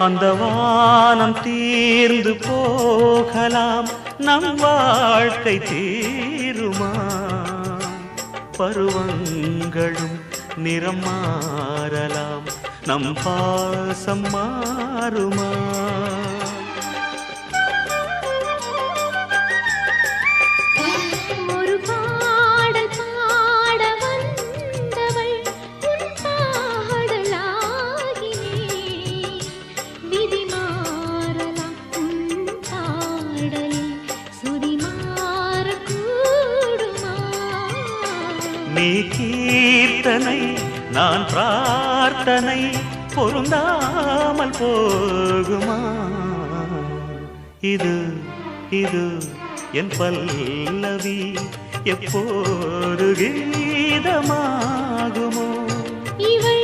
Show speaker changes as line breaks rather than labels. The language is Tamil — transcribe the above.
அந்த வானம் தீர்ந்து போகலாம், நம் வாழ்க்கை தீருமா? பருவங்களும் நிறம் மாறலாம், நம் பாசம் மாறுமா? நீ கீர்த்தனை நான் பிரார்த்தனை, பொருந்தாமல் போகுமா? இது இது என் பல்லவி எப்போது கீதமாகுமோ?
இவள்